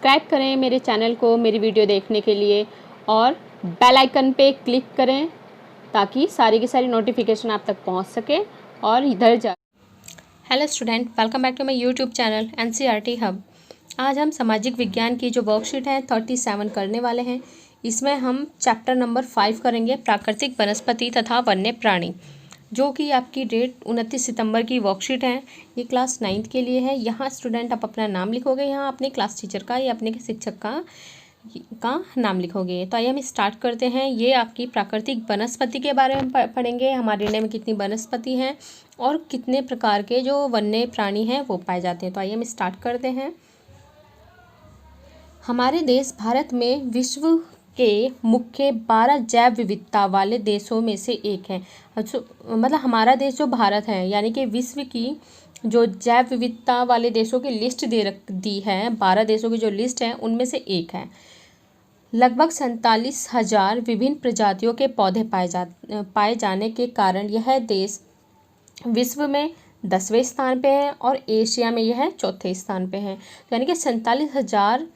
Subscribe करें मेरे channel को मेरी वीडियो देखने के लिए और बेल आइकन पे क्लिक करें ताकि सारी की सारी नोटिफिकेशन आप तक पहुंच सके और इधर जा। Hello student, welcome back to my YouTube channel NCERT hub. आज हम सामाजिक विज्ञान की जो वर्कशीट है 37 करने वाले हैं। इसमें हम चैप्टर नंबर 5 करेंगे, प्राकृतिक वनस्पति तथा वन्य प्राणी, जो कि आपकी डेट 29 सितंबर की वर्कशीट है। ये क्लास 9th के लिए है। यहाँ स्टूडेंट आप अपना नाम लिखोगे, यहाँ अपने क्लास टीचर का या अपने शिक्षक का नाम लिखोगे। तो आइए हम स्टार्ट करते हैं। ये आपकी प्राकृतिक वनस्पति के बारे में पढ़ेंगे। हमारे इंडिया में कितनी वनस्पति हैं और कितने प्रकार के जो वन्य प्राणी हैं वो पाए जाते हैं। तो आइए हम स्टार्ट करते हैं। हमारे देश भारत में विश्व के मुख्य 12 जैव विविधता वाले देशों में से एक है। मतलब हमारा देश जो भारत है, यानी कि विश्व की जो जैव विविधता वाले देशों की लिस्ट दी है, 12 देशों की जो लिस्ट है उनमें से एक है। लगभग 47,000 विभिन्न प्रजातियों के पौधे पाए जाने के कारण यह देश विश्व में 10वें स्थान पे है और एशिया में यह 4थे स्थान पे है। यानी कि 47,000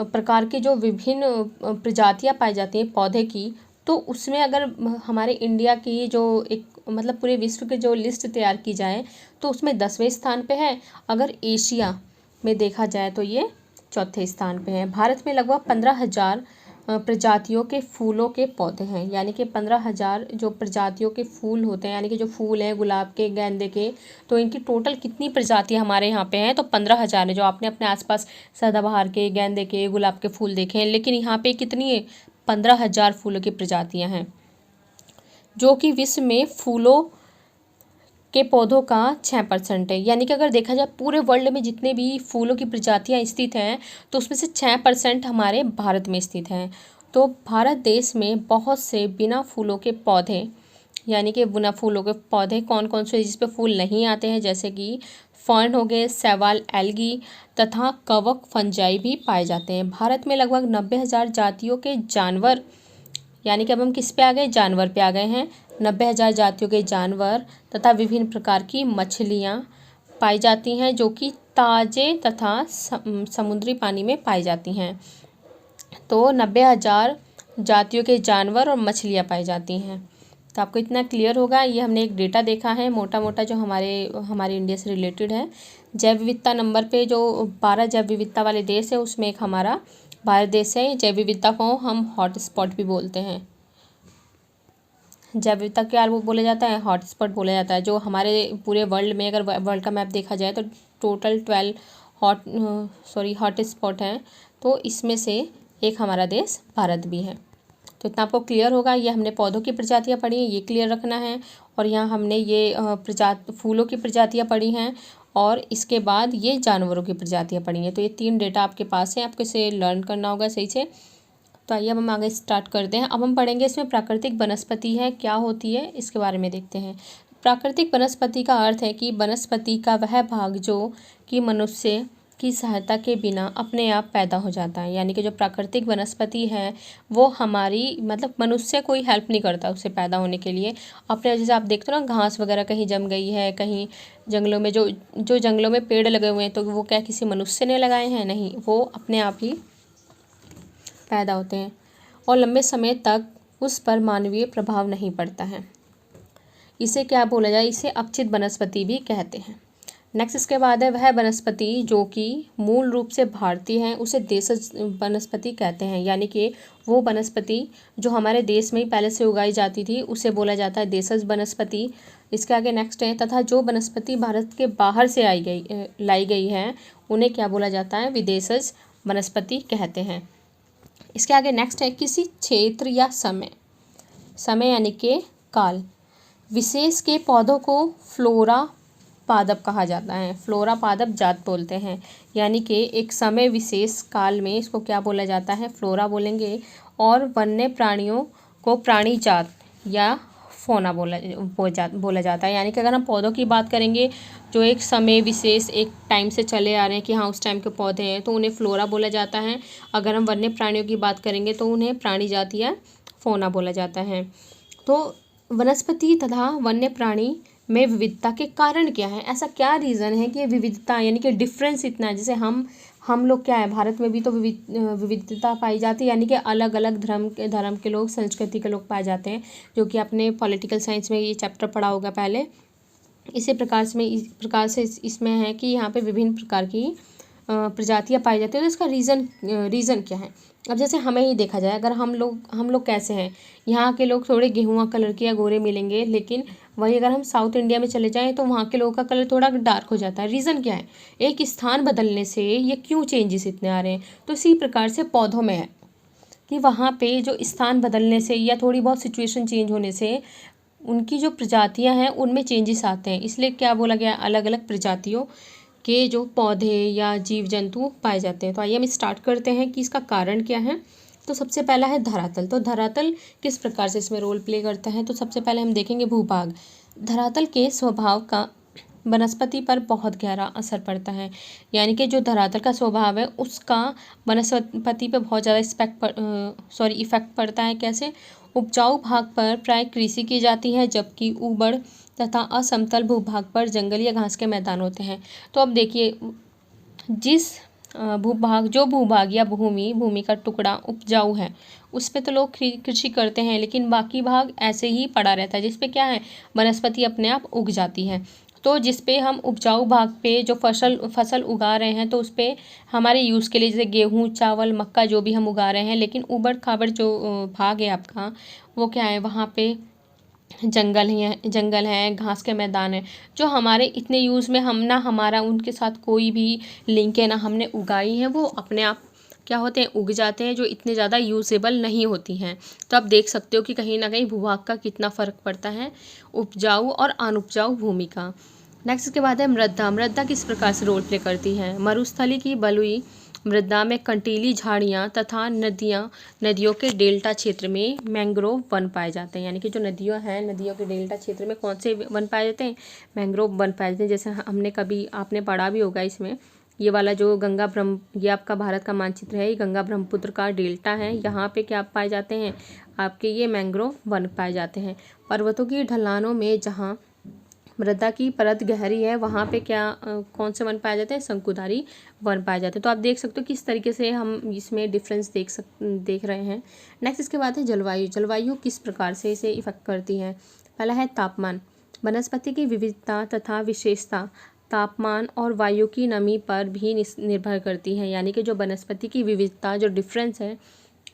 प्रकार की जो विभिन्न प्रजातियां पाई जाती हैं पौधे की, तो उसमें अगर हमारे इंडिया की जो एक मतलब पूरे विश्व की जो लिस्ट तैयार की जाए तो उसमें 10वें स्थान पे है। अगर एशिया में देखा जाए तो ये 4थे स्थान पे है। भारत में लगभग 15,000 प्रजातियों के फूलों के पौधे हैं, यानी कि 15,000 जो प्रजातियों के फूल होते हैं, यानी कि जो फूल हैं गुलाब के, गेंदे के, तो इनकी टोटल कितनी प्रजातियां हमारे यहाँ पे हैं तो 15,000 है। जो आपने अपने आसपास सदाबहार के, गेंदे के, गुलाब के फूल देखे हैं, लेकिन यहाँ पे कितनी है 15,000 फूलों की प्रजातियाँ हैं, जो कि विश्व में फूलों के पौधों का 6% है। यानी कि अगर देखा जाए पूरे वर्ल्ड में जितने भी फूलों की प्रजातियां स्थित हैं तो उसमें से 6% हमारे भारत में स्थित हैं। तो भारत देश में बहुत से बिना फूलों के पौधे, यानी कि बिना फूलों के पौधे कौन कौन से जिस पे फूल नहीं आते हैं, जैसे कि फर्न हो गए, शैवाल, एल्गी तथा कवक फंजाई भी पाए जाते हैं। भारत में लगभग 90,000 जातियों के जानवर, यानी कि अब हम किस पे आ गए, जानवर पे आ गए हैं। 90,000 जातियों के जानवर तथा विभिन्न प्रकार की मछलियाँ पाई जाती हैं, जो कि ताजे तथा समुद्री पानी में पाई जाती हैं। तो 90,000 जातियों के जानवर और मछलियाँ पाई जाती हैं। तो आपको इतना क्लियर होगा। ये हमने एक डेटा देखा है मोटा मोटा जो हमारे इंडिया से रिलेटेड है। जैव विविधता नंबर पे जो 12 जैव विविधता वाले देश है उसमें एक हमारा भारत देश है। जैव विविधता को हम हॉट स्पॉट भी बोलते हैं। जैव विविधता क्या वो बोला जाता है, हॉट स्पॉट बोला जाता है। जो हमारे पूरे वर्ल्ड में, अगर वर्ल्ड का मैप देखा जाए तो टोटल 12 हॉट स्पॉट हैं। तो इसमें से एक हमारा देश भारत भी है। तो इतना आपको क्लियर होगा। ये हमने पौधों की प्रजातियाँ पढ़ी हैं, ये क्लियर रखना है। और यहाँ हमने ये फूलों की प्रजातियाँ पढ़ी हैं और इसके बाद ये जानवरों की प्रजातियाँ पढ़ी हैं। तो ये 3 डेटा आपके पास है, आपको इसे लर्न करना होगा सही से। तो आइए अब हम आगे स्टार्ट करते हैं। अब हम पढ़ेंगे इसमें प्राकृतिक वनस्पति है क्या होती है, इसके बारे में देखते हैं। प्राकृतिक वनस्पति का अर्थ है कि वनस्पति का वह भाग जो कि मनुष्य की सहायता के बिना अपने आप पैदा हो जाता है। यानी कि जो प्राकृतिक वनस्पति है वो हमारी मतलब मनुष्य कोई हेल्प नहीं करता उसे पैदा होने के लिए। अपने जैसे आप देखते हो ना, घास वगैरह कहीं जम गई है, कहीं जंगलों में जो जंगलों में पेड़ लगे हुए हैं, तो वो क्या किसी मनुष्य ने लगाए हैं? नहीं, वो अपने आप ही पैदा होते हैं और लंबे समय तक उस पर मानवीय प्रभाव नहीं पड़ता है। इसे क्या बोला जाए, इसे अपचित वनस्पति भी कहते हैं। नेक्स्ट इसके बाद है वह वनस्पति जो कि मूल रूप से भारतीय है, उसे देशज वनस्पति कहते हैं। यानी कि वो वनस्पति जो हमारे देश में ही पहले से उगाई जाती थी उसे बोला जाता है देशज वनस्पति। इसके आगे नेक्स्ट है, तथा जो वनस्पति भारत के बाहर से लाई गई है उन्हें क्या बोला जाता है, विदेशज वनस्पति कहते हैं। इसके आगे नेक्स्ट है, किसी क्षेत्र या समय यानी कि काल विशेष के पौधों को फ्लोरा पादप कहा जाता है। फ्लोरा पादप जात बोलते हैं। यानी कि एक समय विशेष काल में इसको क्या बोला जाता है, फ्लोरा बोलेंगे। और वन्य प्राणियों को प्राणी जात या फोना बोला जाता है। यानी कि अगर हम पौधों की बात करेंगे जो एक समय विशेष एक टाइम से चले आ रहे हैं कि हाँ उस टाइम के पौधे हैं, तो उन्हें फ्लोरा बोला जाता है। अगर हम वन्य प्राणियों की बात करेंगे तो उन्हें प्राणी जाति या फोना बोला जाता है। तो वनस्पति तथा वन्य प्राणी में विविधता के कारण क्या है, ऐसा क्या रीज़न है कि विविधता यानी कि डिफरेंस इतना है। जैसे हम लोग क्या है, भारत में भी तो विविधता पाई जाती है, यानी कि अलग अलग धर्म के लोग, संस्कृति के लोग पाए जाते हैं, जो कि आपने पॉलिटिकल साइंस में ये चैप्टर पढ़ा होगा पहले। इसी प्रकार से इसमें है कि यहाँ पे विभिन्न प्रकार की प्रजातियाँ पाई जाती है। तो इसका रीज़न क्या है? अब जैसे हमें ही देखा जाए, अगर हम लोग कैसे हैं, यहाँ के लोग थोड़े गेहुआ कलर के या गोरे मिलेंगे, लेकिन वही अगर हम साउथ इंडिया में चले जाएं तो वहाँ के लोगों का कलर थोड़ा डार्क हो जाता है। रीज़न क्या है? एक स्थान बदलने से ये क्यों चेंजेस इतने आ रहे हैं? तो इसी प्रकार से पौधों में है कि वहाँ पे जो स्थान बदलने से या थोड़ी बहुत सिचुएशन चेंज होने से उनकी जो प्रजातियाँ हैं उनमें चेंजेस आते हैं। इसलिए क्या बोला गया, अलग अलग प्रजातियों के जो पौधे या जीव जंतु पाए जाते हैं। तो आइए हम स्टार्ट करते हैं कि इसका कारण क्या है। तो सबसे पहला है धरातल। तो धरातल किस प्रकार से इसमें रोल प्ले करता है? तो सबसे पहले हम देखेंगे भूभाग। धरातल के स्वभाव का वनस्पति पर बहुत गहरा असर पड़ता है, यानी कि जो धरातल का स्वभाव है उसका वनस्पति पर बहुत ज़्यादा इफेक्ट पड़ता है। कैसे? उपजाऊ भाग पर प्राय कृषि की जाती है, जबकि ऊबड़ तथा असमतल भूभाग पर जंगल या घास के मैदान होते हैं। तो अब देखिए, जिस भूभाग या भूमि का टुकड़ा उपजाऊ है उस पे तो लोग कृषि करते हैं, लेकिन बाकी भाग ऐसे ही पड़ा रहता है, जिस पे क्या है, वनस्पति अपने आप उग जाती है। तो जिस पे हम उपजाऊ भाग पे जो फसल उगा रहे हैं तो उस पे हमारे यूज़ के लिए, जैसे गेहूँ, चावल, मक्का जो भी हम उगा रहे हैं, लेकिन ऊबड़ खाबड़ जो भाग है आपका, वो क्या है, वहाँ पे जंगल है, घास के मैदान है, जो हमारे इतने यूज़ में हम ना, हमारा उनके साथ कोई भी लिंक है ना, हमने उगाई है, वो अपने आप क्या होते हैं, उग जाते हैं, जो इतने ज़्यादा यूजेबल नहीं होती हैं। तो आप देख सकते हो कि कहीं ना कहीं भूभाग का कितना फ़र्क पड़ता है उपजाऊ और अनउपजाऊ भूमि का। नेक्स्ट के बाद है मृदा। मृदा किस प्रकार से रोल प्ले करती है? मरुस्थली की बलुई मृदा में कंटीली झाड़ियाँ तथा नदियों के डेल्टा क्षेत्र में मैंग्रोव वन पाए जाते हैं। यानी कि जो नदियों हैं, नदियों के डेल्टा क्षेत्र में कौन से वन पाए जाते हैं? मैंग्रोव वन पाए जाते हैं। जैसे आपने पढ़ा भी होगा इसमें, ये वाला जो ये आपका भारत का मानचित्र है, ये गंगा ब्रह्मपुत्र का डेल्टा है। यहाँ पे क्या पाए जाते हैं? आपके ये मैंग्रोव वन पाए जाते हैं। पर्वतों की ढलानों में जहाँ मृदा की परत गहरी है, वहाँ पे कौन से वन पाए जाते हैं? शंकुधारी वन पाए जाते हैं। तो आप देख सकते हो किस तरीके से हम इसमें डिफरेंस देख रहे हैं। नेक्स्ट इसके बाद है जलवायु। जलवायु किस प्रकार से इसे इफेक्ट करती है? पहला है तापमान। वनस्पति की विविधता तथा विशेषता तापमान और वायु की नमी पर भी निर्भर करती है। यानी कि जो वनस्पति की विविधता, जो डिफरेंस है,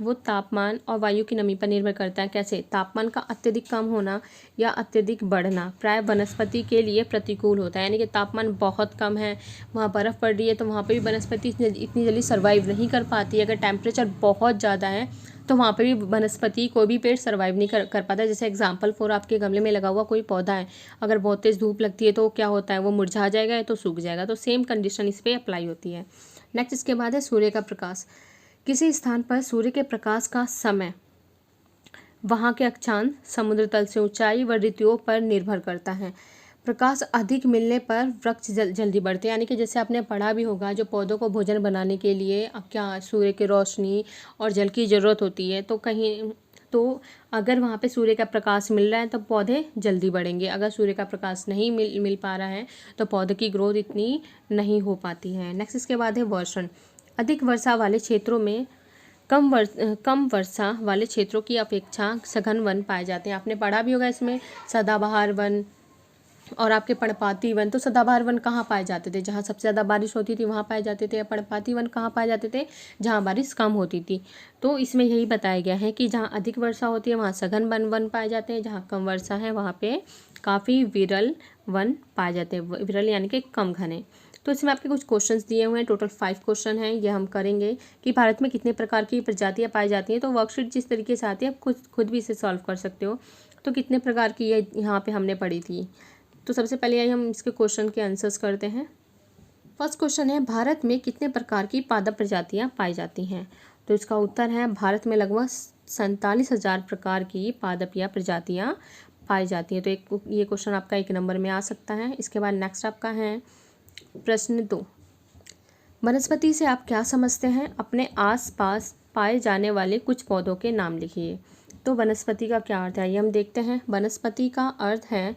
वो तापमान और वायु की नमी पर निर्भर करता है। कैसे? तापमान का अत्यधिक कम होना या अत्यधिक बढ़ना प्राय वनस्पति के लिए प्रतिकूल होता है। यानी कि तापमान बहुत कम है, वहाँ बर्फ़ पड़ रही है, तो वहाँ पे भी वनस्पति इतनी जल्दी सर्वाइव नहीं कर पाती है। अगर टेम्परेचर बहुत ज़्यादा है तो वहाँ पे भी वनस्पति, कोई भी पेड़ सर्वाइव नहीं कर पाता है। जैसे एग्जाम्पल फॉर, आपके गमले में लगा हुआ कोई पौधा है, अगर बहुत तेज़ धूप लगती है तो क्या होता है, वो मुरझा जाएगा या तो सूख जाएगा। तो सेम कंडीशन इस पर अप्लाई होती है। नेक्स्ट इसके बाद है सूर्य का प्रकाश। किसी स्थान पर सूर्य के प्रकाश का समय वहाँ के अक्षांश, समुद्र तल से ऊंचाई व ऋतुओं पर निर्भर करता है। प्रकाश अधिक मिलने पर वृक्ष जल्दी बढ़ते हैं। यानी कि जैसे आपने पढ़ा भी होगा, जो पौधों को भोजन बनाने के लिए अब क्या सूर्य की रोशनी और जल की ज़रूरत होती है। तो अगर वहाँ पे सूर्य का प्रकाश मिल रहा है तो पौधे जल्दी बढ़ेंगे। अगर सूर्य का प्रकाश नहीं मिल पा रहा है तो पौधे की ग्रोथ इतनी नहीं हो पाती है। नेक्स्ट इसके बाद है वर्षण। अधिक वर्षा वाले क्षेत्रों में कम वर्षा वाले क्षेत्रों की अपेक्षा सघन वन पाए जाते हैं। आपने पढ़ा भी होगा इसमें, सदाबहार वन और आपके पर्णपाती वन। तो सदाबहार वन कहाँ पाए जाते थे? जहाँ सबसे ज़्यादा बारिश होती थी वहाँ पाए जाते थे। या पर्णपाती वन कहाँ पाए जाते थे? जहाँ बारिश कम होती थी। तो इसमें यही बताया गया है कि जहाँ अधिक वर्षा होती है वहाँ सघन वन पाए जाते हैं, जहाँ कम वर्षा है वहाँ पे काफ़ी विरल वन पाए जाते हैं। विरल यानी कि कम घने। तो इसमें आपके कुछ क्वेश्चंस दिए हुए हैं, टोटल 5 क्वेश्चन हैं। ये हम करेंगे कि भारत में कितने प्रकार की प्रजातियाँ पाई जाती हैं। तो वर्कशीट जिस तरीके से आती है आप खुद भी इसे सॉल्व कर सकते हो। तो कितने प्रकार की ये यहाँ पे हमने पढ़ी थी। तो सबसे पहले हम इसके क्वेश्चन के आंसर्स करते हैं। फर्स्ट क्वेश्चन है, भारत में कितने प्रकार की पादप प्रजातियाँ पाई जाती हैं? तो इसका उत्तर है, भारत में लगभग 47,000 प्रकार की पादप या प्रजातियाँ पाई जाती हैं। तो ये क्वेश्चन आपका 1 नंबर में आ सकता है। इसके बाद नेक्स्ट आपका है प्रश्न 2, वनस्पति से आप क्या समझते हैं? अपने आसपास पाए जाने वाले कुछ पौधों के नाम लिखिए। तो वनस्पति का क्या अर्थ है, ये हम देखते हैं। वनस्पति का अर्थ है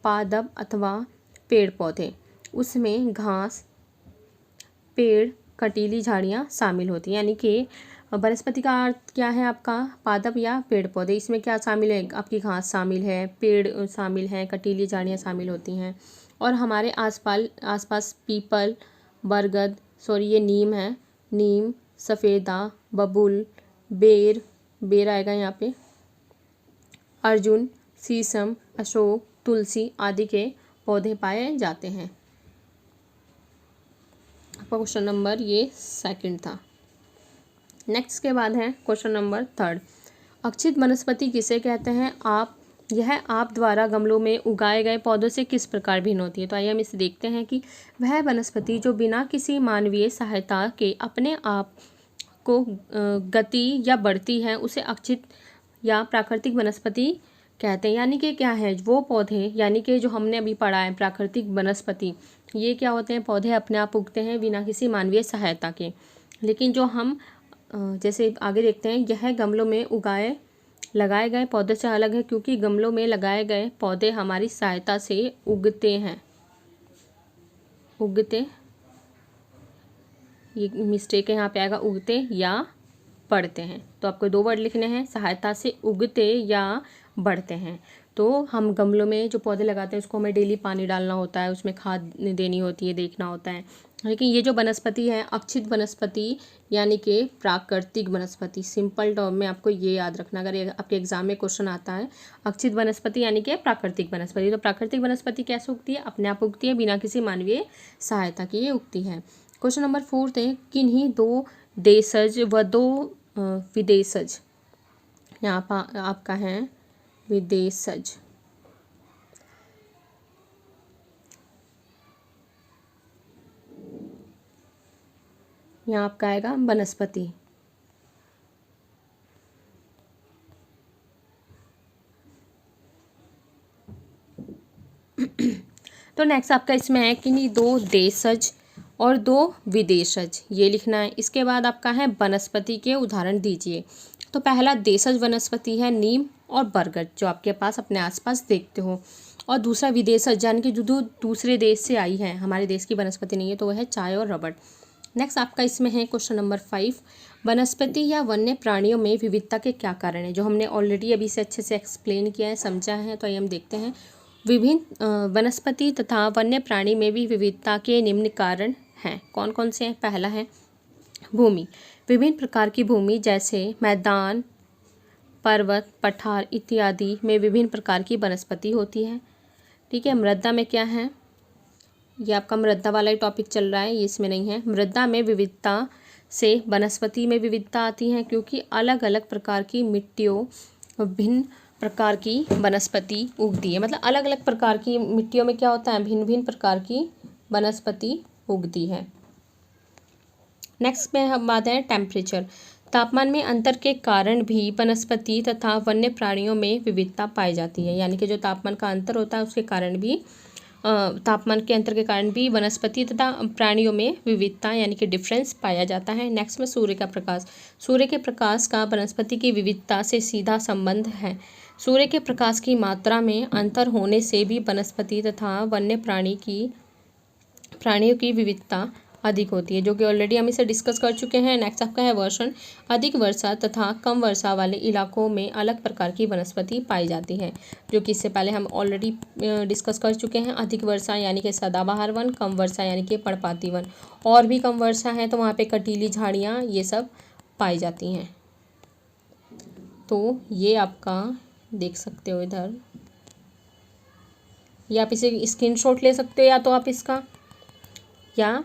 पादप अथवा पेड़ पौधे। उसमें घास, पेड़, कटीली झाड़ियाँ शामिल होती हैं। यानी कि वनस्पति का अर्थ क्या है आपका, पादप या पेड़ पौधे। इसमें क्या शामिल है, आपकी घास शामिल है, पेड़ शामिल हैं, कटीली झाड़ियाँ शामिल होती हैं। और हमारे आसपास पीपल, बरगद, सॉरी ये नीम है, नीम, सफ़ेदा, बबूल, बेर आएगा यहाँ पे, अर्जुन, शीशम, अशोक, तुलसी आदि के पौधे पाए जाते हैं। आपका क्वेश्चन नंबर ये सेकंड था। नेक्स्ट के बाद है क्वेश्चन नंबर थर्ड। अक्षित वनस्पति किसे कहते हैं? यह आप द्वारा गमलों में उगाए गए पौधों से किस प्रकार भिन्न होती है? तो आइए हम इसे देखते हैं कि वह वनस्पति जो बिना किसी मानवीय सहायता के अपने आप को गति या बढ़ती है उसे अक्षित या प्राकृतिक वनस्पति कहते हैं। यानी कि क्या है, वो पौधे, यानी कि जो हमने अभी पढ़ा है प्राकृतिक वनस्पति, ये क्या होते हैं, पौधे अपने आप उगते हैं बिना किसी मानवीय सहायता के। लेकिन जो हम जैसे आगे देखते हैं, यह गमलों में लगाए गए पौधे से अलग है क्योंकि गमलों में लगाए गए पौधे हमारी सहायता से उगते हैं। ये मिस्टेक है, यहाँ पे आएगा उगते या बढ़ते हैं। तो आपको 2 वर्ड लिखने हैं, सहायता से उगते या बढ़ते हैं। तो हम गमलों में जो पौधे लगाते हैं उसको हमें डेली पानी डालना होता है, उसमें खाद देनी होती है, देखना होता है। लेकिन ये जो वनस्पति है अक्षित वनस्पति यानी कि प्राकृतिक वनस्पति, सिंपल टर्म में आपको ये याद रखना, अगर आपके एग्जाम में क्वेश्चन आता है अक्षित वनस्पति यानी कि प्राकृतिक वनस्पति। तो प्राकृतिक वनस्पति कैसे उगती है? अपने आप उगती है, बिना किसी मानवीय सहायता के ये उगती है। क्वेश्चन नंबर 4 है, किन्हीं 2 देशज व 2 विदेशज, यहाँ पर आपका है विदेशज, यहाँ आपका आएगा वनस्पति। तो नेक्स्ट आपका इसमें है किन्हीं 2 देशज और 2 विदेशज, ये लिखना है। इसके बाद आपका है वनस्पति के उदाहरण दीजिए। तो पहला देशज वनस्पति है नीम और बरगद, जो आपके पास अपने आसपास देखते हो। और दूसरा विदेशज यानी कि जो दूसरे देश से आई है, हमारे देश की वनस्पति नहीं है, तो वह है चाय और रबड़। नेक्स्ट आपका इसमें है क्वेश्चन नंबर 5, वनस्पति या वन्य प्राणियों में विविधता के क्या कारण है? जो हमने ऑलरेडी अभी से अच्छे से एक्सप्लेन किया है, समझा है। तो आइए हम देखते हैं। विभिन्न वनस्पति तथा वन्य प्राणी में भी विविधता के निम्न कारण हैं। कौन कौन से हैं? पहला है भूमि। विभिन्न प्रकार की भूमि जैसे मैदान, पर्वत, पठार इत्यादि में विभिन्न प्रकार की वनस्पति होती है। ठीक है। मृदा में क्या है? ये आपका मृदा वाला ही टॉपिक चल रहा है, ये इसमें नहीं है। मृदा में विविधता से वनस्पति में विविधता आती है क्योंकि अलग अलग प्रकार की मिट्टियों भिन्न प्रकार की वनस्पति उगती है। मतलब अलग अलग प्रकार की मिट्टियों में क्या होता है, भिन्न भिन्न प्रकार की वनस्पति उगती है। नेक्स्ट में हम बात है टेम्परेचर। तापमान में अंतर के कारण भी वनस्पति तथा वन्य प्राणियों में विविधता पाई जाती है। यानी कि जो तापमान का अंतर होता है उसके कारण भी तापमान के अंतर के कारण भी वनस्पति तथा प्राणियों में विविधता यानी कि डिफरेंस पाया जाता है। नेक्स्ट में सूर्य का प्रकाश। सूर्य के प्रकाश का वनस्पति की विविधता से सीधा संबंध है। सूर्य के प्रकाश की मात्रा में अंतर होने से भी वनस्पति तथा वन्य प्राणियों की विविधता अधिक होती है, जो कि ऑलरेडी हम इसे डिस्कस कर चुके हैं। नेक्स्ट आपका है वर्षण। अधिक वर्षा तथा कम वर्षा वाले इलाकों में अलग प्रकार की वनस्पति पाई जाती है, जो कि इससे पहले हम ऑलरेडी डिस्कस कर चुके हैं। अधिक वर्षा यानी कि सदाबहार वन, कम वर्षा यानी कि पर्णपाती वन। और भी कम वर्षा है तो वहाँ पे कटीली झाड़ियाँ ये सब पाई जाती हैं। तो ये आपका देख सकते हो इधर, या आप इसे स्क्रीनशॉट ले सकते हो, या तो आप इसका या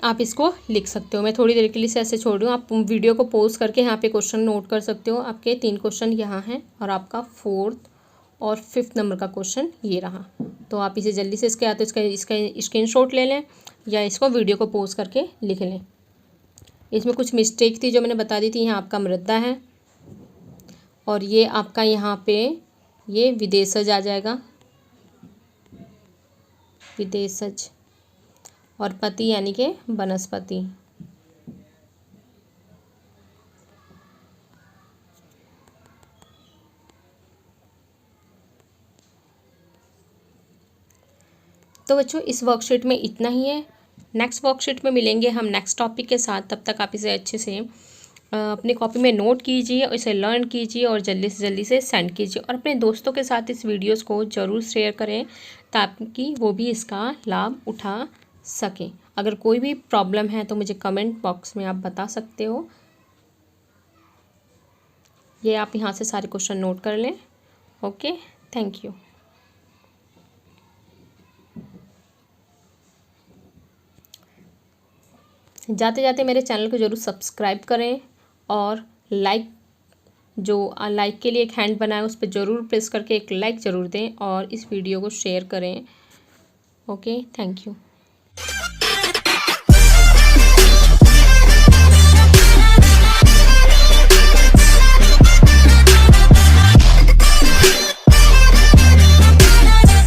आप इसको लिख सकते हो। मैं थोड़ी देर के लिए ऐसे छोड़ रही हूँ, आप वीडियो को पॉज करके यहाँ पे क्वेश्चन नोट कर सकते हो। आपके 3 क्वेश्चन यहाँ हैं और आपका 4th और 5th नंबर का क्वेश्चन ये रहा। तो आप इसे जल्दी से इसके आते इसका स्क्रीनशॉट ले लें या इसको वीडियो को पॉज करके लिख लें। इसमें कुछ मिस्टेक थी जो मैंने बता दी थी। यहाँ आपका मृदा है और ये आपका यहाँ पे ये विदेशज आ जाएगा, विदेशज, और पति यानी कि वनस्पति। तो बच्चों इस वर्कशीट में इतना ही है। नेक्स्ट वर्कशीट में मिलेंगे हम नेक्स्ट टॉपिक के साथ। तब तक आप इसे अच्छे से अपनी कॉपी में नोट कीजिए और इसे लर्न कीजिए और जल्दी से सेंड कीजिए और अपने दोस्तों के साथ इस वीडियोस को ज़रूर शेयर करें ताकि वो भी इसका लाभ उठा सकें। अगर कोई भी प्रॉब्लम है तो मुझे कमेंट बॉक्स में आप बता सकते हो। ये आप यहाँ से सारे क्वेश्चन नोट कर लें। Okay, thank you. जाते जाते मेरे चैनल को ज़रूर सब्सक्राइब करें और लाइक के लिए एक हैंड बनाए उस पर ज़रूर प्रेस करके एक लाइक ज़रूर दें और इस वीडियो को शेयर करें। Okay, thank you.